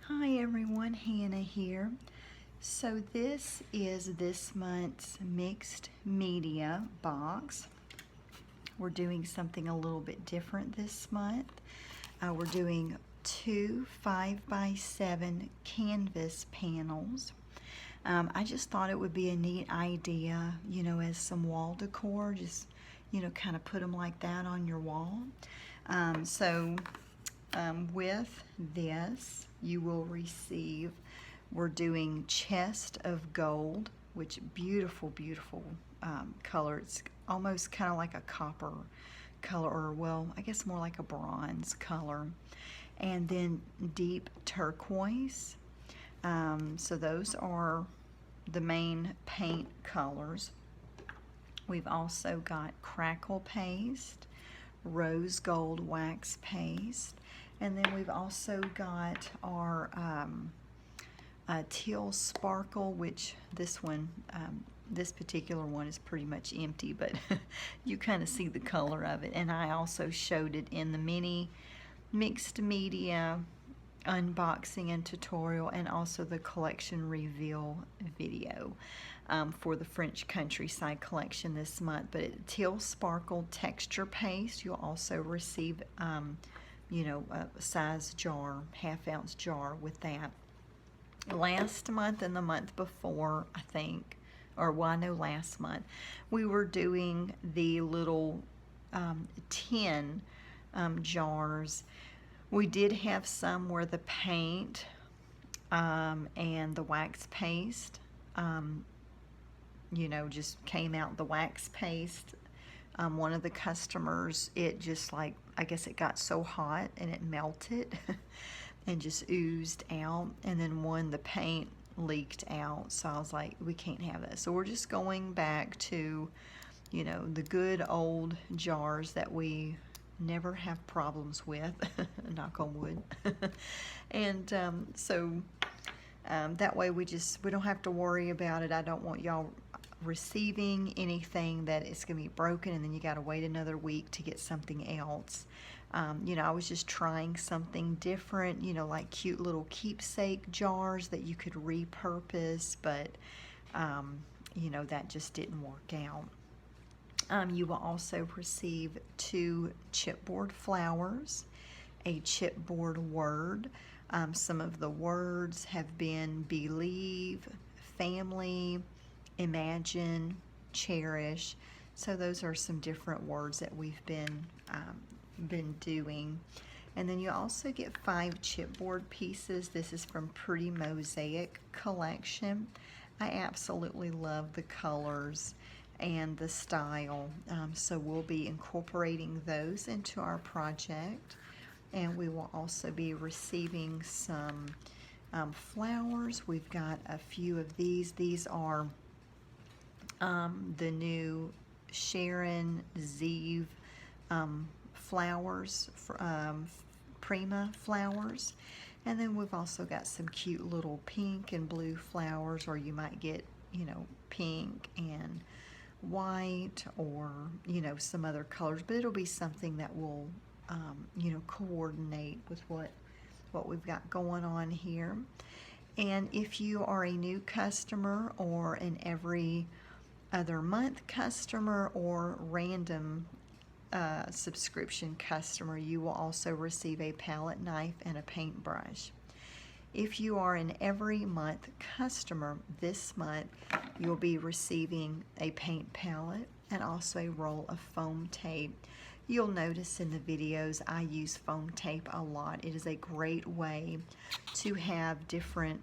Hi everyone, Hannah here. So this is this month's mixed media box. We're doing something a little bit different this month. We're doing two 5x7 canvas panels. I just thought it would be a neat idea, as some wall decor, just, kind of put them like that on your wall. With this, you will receive, we're doing Chest of Gold, which beautiful, beautiful color. It's almost kind of like a copper color, or well, I guess more like a bronze color. And then Deep Turquoise. So those are the main paint colors. We've also got Crackle Paste, Rose Gold Wax Paste, and then we've also got our Teal Sparkle, which this one, this particular one is pretty much empty, but you kind of see the color of it. And I also showed it in the mini mixed media unboxing and tutorial, and also the collection reveal video for the French Countryside collection this month. But Teal Sparkle Texture Paste, you'll also receive a size jar, half-ounce jar with that. Last month and the month before, I think, or well, I know last month, we were doing the little tin jars. We did have some where the paint and the wax paste, just came out the wax paste. One of the customers, it just like, I guess it got so hot and it melted and just oozed out. And then the paint leaked out. So I was like, we can't have that. So we're just going back to, the good old jars that we never have problems with, knock on wood. And that way we don't have to worry about it. I don't want y'all receiving anything that is going to be broken and then you got to wait another week to get something else. I was just trying something different, like cute little keepsake jars that you could repurpose, but that just didn't work out. You will also receive 2 chipboard flowers, a chipboard word. Some of the words have been believe, family, imagine, cherish. So those are some different words that we've been doing. And then you also get 5 chipboard pieces. This is from Pretty Mosaic collection. I absolutely love the colors and the style. So we'll be incorporating those into our project. And we will also be receiving some flowers. We've got a few of these. These are the new Sharon Zeev flowers, Prima flowers. And then we've also got some cute little pink and blue flowers, or you might get, pink and white, or, some other colors. But it'll be something that will, coordinate with what we've got going on here. And if you are a new customer or an every other month customer or random subscription customer, you will also receive a palette knife and a paintbrush. If you are an every month customer, this month you'll be receiving a paint palette and also a roll of foam tape. You'll notice in the videos I use foam tape a lot. It is a great way to have different,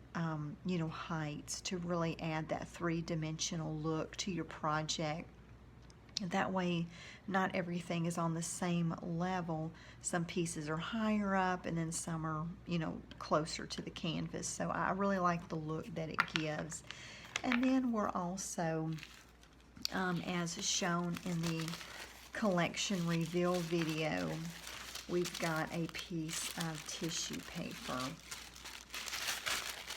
heights, to really add that three-dimensional look to your project. That way, not everything is on the same level. Some pieces are higher up and then some are, closer to the canvas. So I really like the look that it gives. And then we're also, as shown in the collection reveal video, we've got a piece of tissue paper.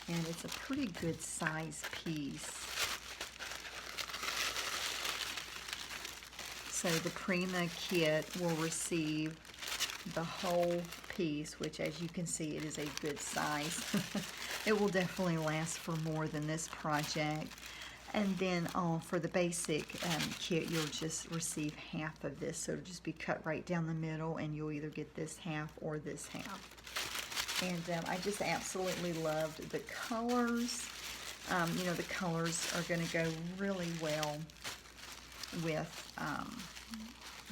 And it's a pretty good size piece. So the Prima kit will receive the whole piece, which as you can see, it is a good size. It will definitely last for more than this project. And then for the basic kit, you'll just receive half of this. So it'll just be cut right down the middle, and you'll either get this half or this half. And I just absolutely loved the colors. You know, the colors are going to go really well with,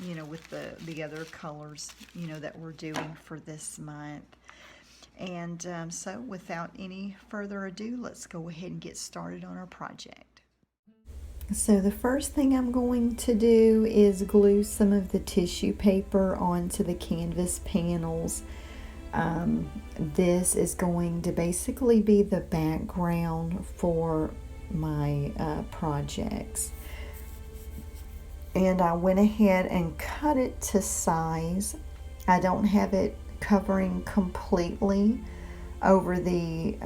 you know, with the other colors, you know, that we're doing for this month. And so without any further ado, let's go ahead and get started on our project. So the first thing I'm going to do is glue some of the tissue paper onto the canvas panels. This is going to basically be the background for my projects. And I went ahead and cut it to size. I don't have it covering completely over the,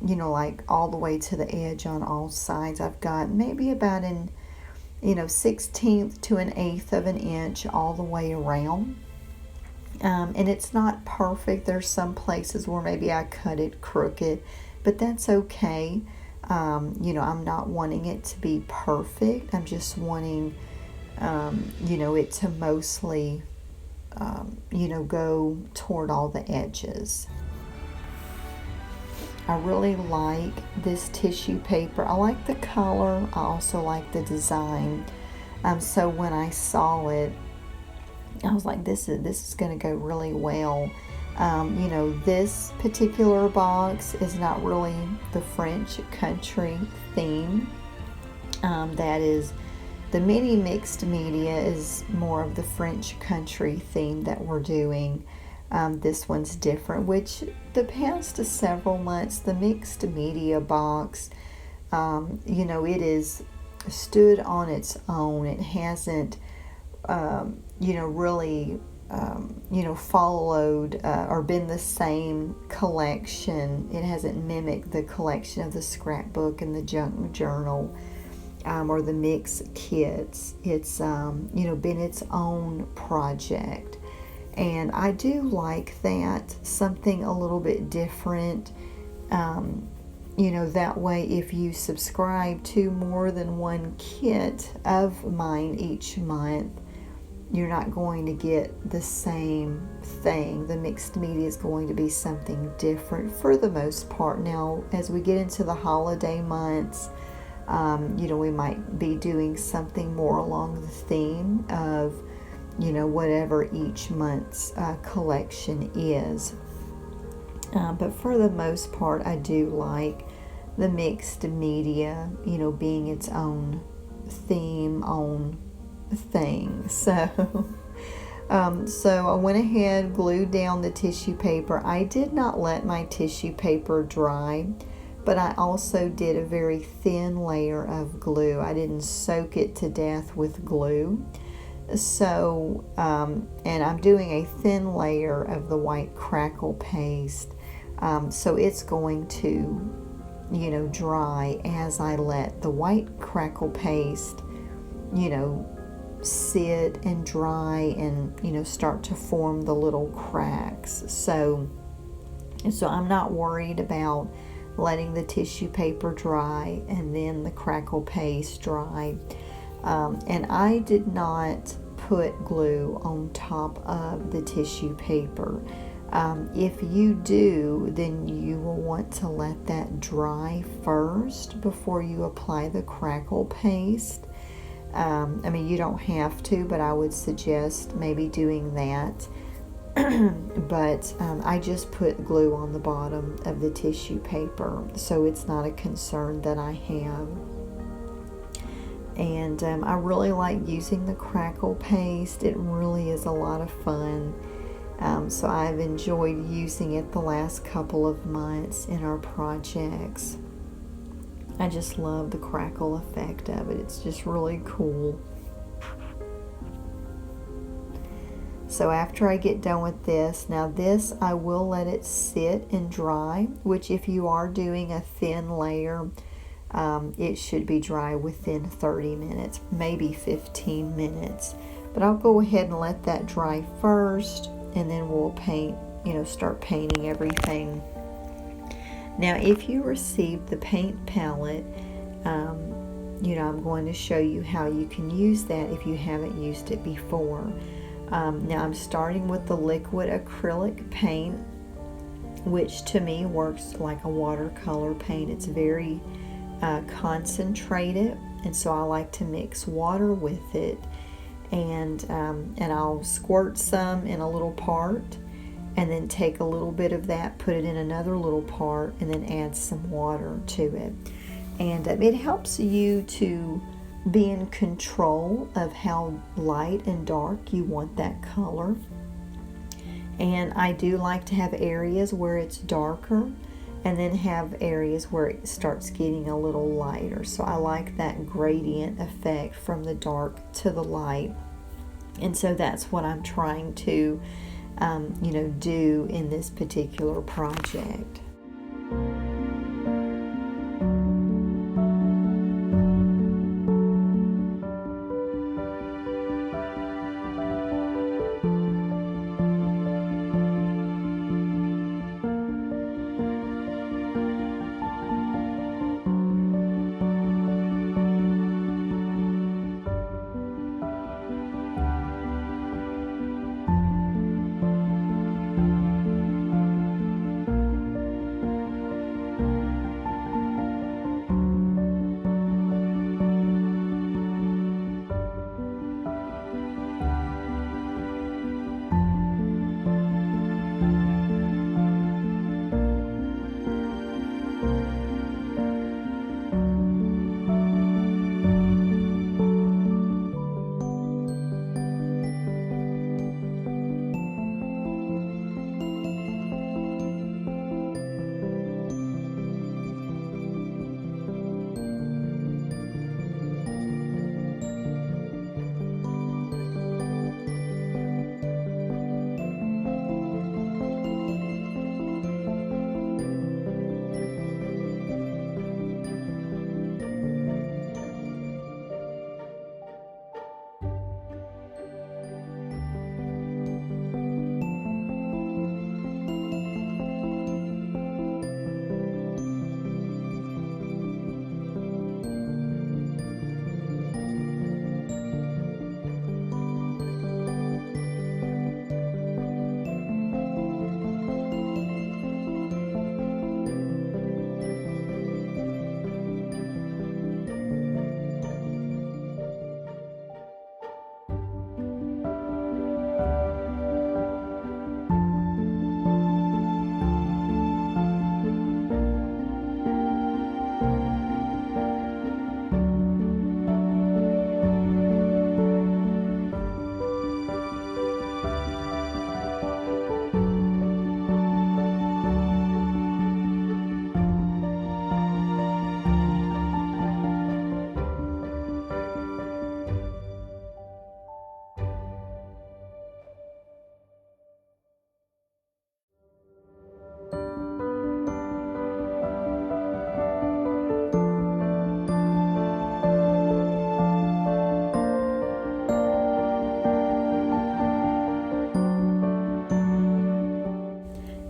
you know, like all the way to the edge on all sides. I've got maybe about an, you know, 1/16 to an 1/8 of an inch all the way around. And it's not perfect. There's some places where maybe I cut it crooked, but that's okay. You know, I'm not wanting it to be perfect. I'm just wanting, you know, it to mostly, you know, go toward all the edges. I really like this tissue paper. I like the color. I also like the design. So when I saw it, I was like, this is going to go really well. You know, this particular box is not really the French country theme. That is, the mini mixed media is more of the French country theme that we're doing. This one's different, which the past several months, the mixed media box, you know, it is stood on its own. It hasn't, you know, really, you know, followed or been the same collection. It hasn't mimicked the collection of the scrapbook and the junk journal, or the mix kits. It's, you know, been its own project. And I do like that, something a little bit different. You know, that way if you subscribe to more than one kit of mine each month, you're not going to get the same thing. The mixed media is going to be something different for the most part. Now, as we get into the holiday months, you know, we might be doing something more along the theme of, you know, whatever each month's collection is. But for the most part, I do like the mixed media, you know, being its own theme, own thing. So, so I went ahead, glued down the tissue paper. I did not let my tissue paper dry, but I also did a very thin layer of glue. I didn't soak it to death with glue. So, and I'm doing a thin layer of the white crackle paste. So it's going to, you know, dry as I let the white crackle paste, you know, sit and dry and, you know, start to form the little cracks. So I'm not worried about letting the tissue paper dry and then the crackle paste dry. And I did not put glue on top of the tissue paper. If you do, then you will want to let that dry first before you apply the crackle paste. I mean, you don't have to, but I would suggest maybe doing that. But I just put glue on the bottom of the tissue paper, so it's not a concern that I have. And I really like using the crackle paste. It really is a lot of fun. So I've enjoyed using it the last couple of months in our projects. I just love the crackle effect of it. It's just really cool. So after I get done with this, now this I will let it sit and dry, which if you are doing a thin layer, it should be dry within 30 minutes, maybe 15 minutes. But I'll go ahead and let that dry first, and then we'll paint start painting everything. Now, if you received the paint palette, I'm going to show you how you can use that if you haven't used it before. Now, I'm starting with the liquid acrylic paint, which to me works like a watercolor paint. It's very concentrated, and so I like to mix water with it, and I'll squirt some in a little part, and then take a little bit of that, put it in another little part, and then add some water to it. And it helps you to be in control of how light and dark you want that color. And I do like to have areas where it's darker, and then have areas where it starts getting a little lighter. So I like that gradient effect from the dark to the light. And so that's what I'm trying to do in this particular project.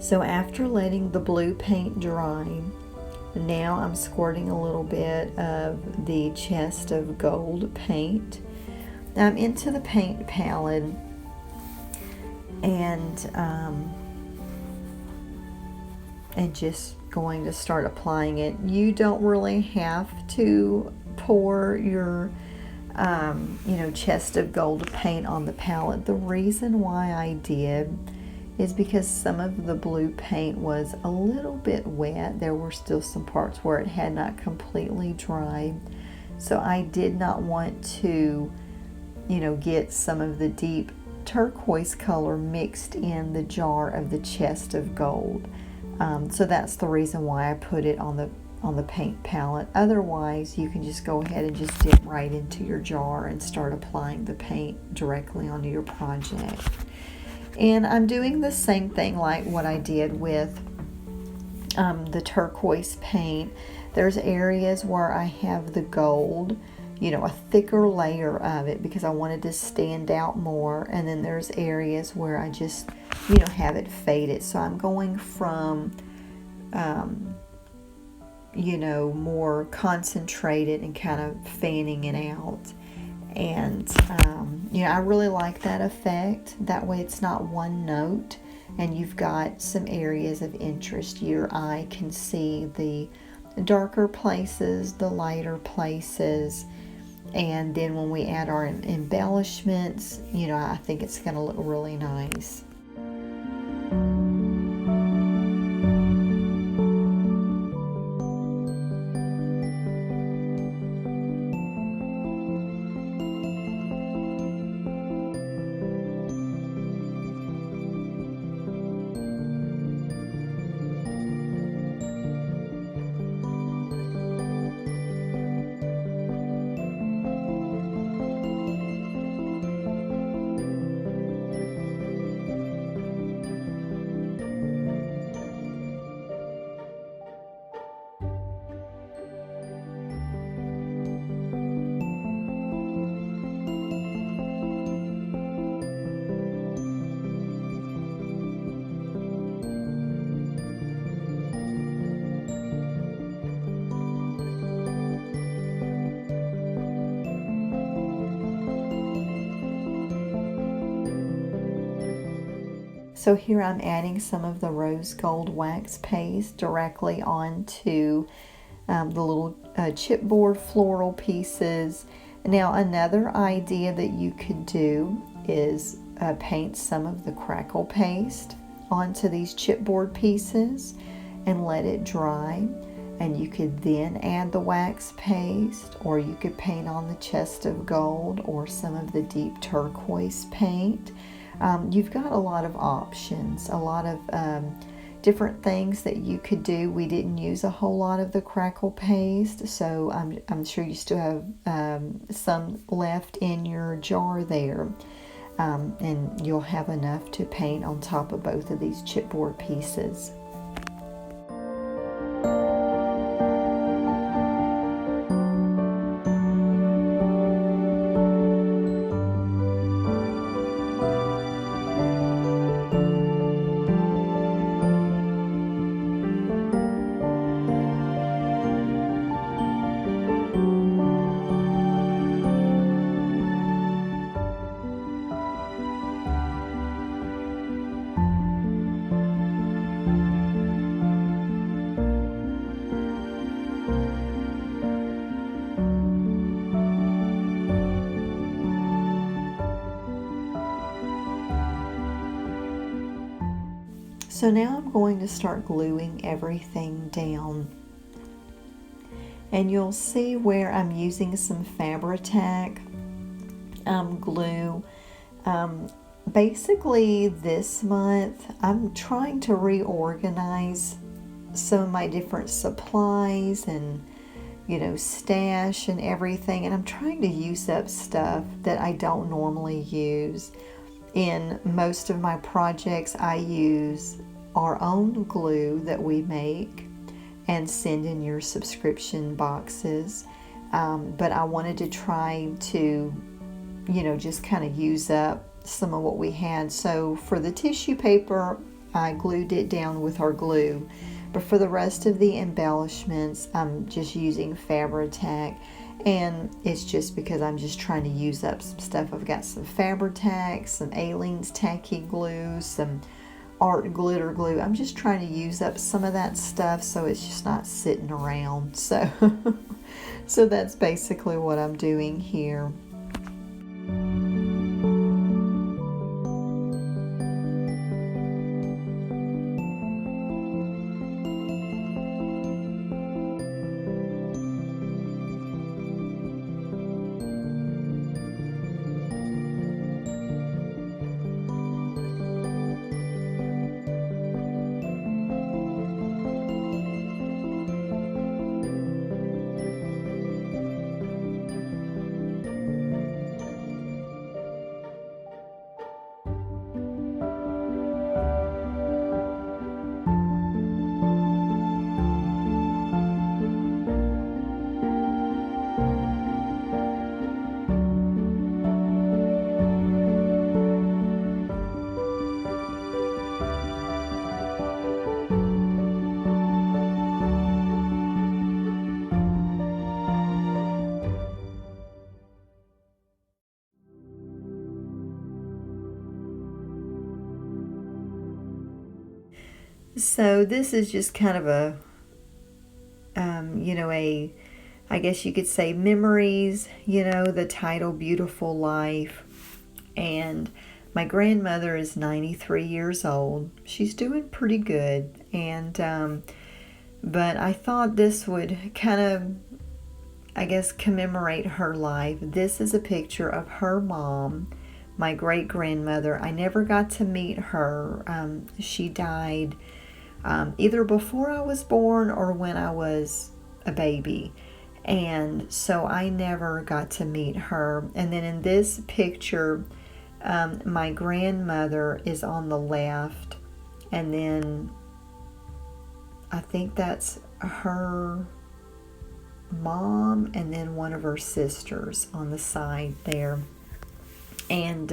So after letting the blue paint dry, now I'm squirting a little bit of the Chest of Gold paint. I'm into the paint palette, and just going to start applying it. You don't really have to pour your Chest of Gold paint on the palette. The reason why I did is because some of the blue paint was a little bit wet. There were still some parts where it had not completely dried. So I did not want to, get some of the deep turquoise color mixed in the jar of the Chest of Gold. So that's the reason why I put it on the paint palette. Otherwise, you can just go ahead and just dip right into your jar and start applying the paint directly onto your project. And I'm doing the same thing like what I did with the turquoise paint. There's areas where I have the gold, a thicker layer of it because I wanted to stand out more. And then there's areas where I just have it faded. So I'm going from, more concentrated and kind of fanning it out. And, I really like that effect. That way it's not one note and you've got some areas of interest. Your eye can see the darker places, the lighter places. And then when we add our embellishments, I think it's going to look really nice. So here I'm adding some of the rose gold wax paste directly onto the little chipboard floral pieces. Now another idea that you could do is paint some of the crackle paste onto these chipboard pieces and let it dry. And you could then add the wax paste, or you could paint on the chest of gold or some of the deep turquoise paint. You've got a lot of options, a lot of different things that you could do. We didn't use a whole lot of the crackle paste, so I'm sure you still have some left in your jar there. And you'll have enough to paint on top of both of these chipboard pieces. So now I'm going to start gluing everything down. And you'll see where I'm using some Fabri-Tac glue. Basically this month I'm trying to reorganize some of my different supplies and stash and everything, and I'm trying to use up stuff that I don't normally use. In most of my projects I use our own glue that we make and send in your subscription boxes, but I wanted to try to just kind of use up some of what we had. So for the tissue paper I glued it down with our glue, but for the rest of the embellishments I'm just using Fabri-Tac, and it's just because I'm just trying to use up some stuff. I've got some Fabri-Tac, some Aleene's tacky glue, some art glitter glue. I'm just trying to use up some of that stuff so it's just not sitting around. So so that's basically what I'm doing here. So this is just kind of a, I guess you could say memories, the title Beautiful Life. And my grandmother is 93 years old. She's doing pretty good. But I thought this would kind of, I guess, commemorate her life. This is a picture of her mom, my great grandmother. I never got to meet her. She died either before I was born or when I was a baby. And so I never got to meet her. And then in this picture, my grandmother is on the left, and then I think that's her mom and then one of her sisters on the side there. And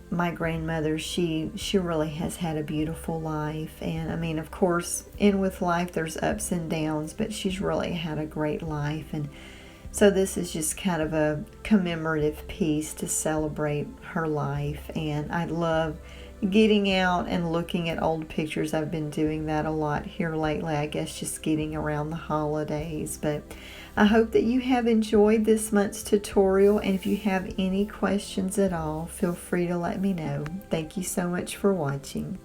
my grandmother, she really has had a beautiful life. And I mean, of course, in with life there's ups and downs, but she's really had a great life. And so this is just kind of a commemorative piece to celebrate her life. And I love getting out and looking at old pictures. I've been doing that a lot here lately, I guess just getting around the holidays. But I hope that you have enjoyed this month's tutorial, and if you have any questions at all, feel free to let me know. Thank you so much for watching.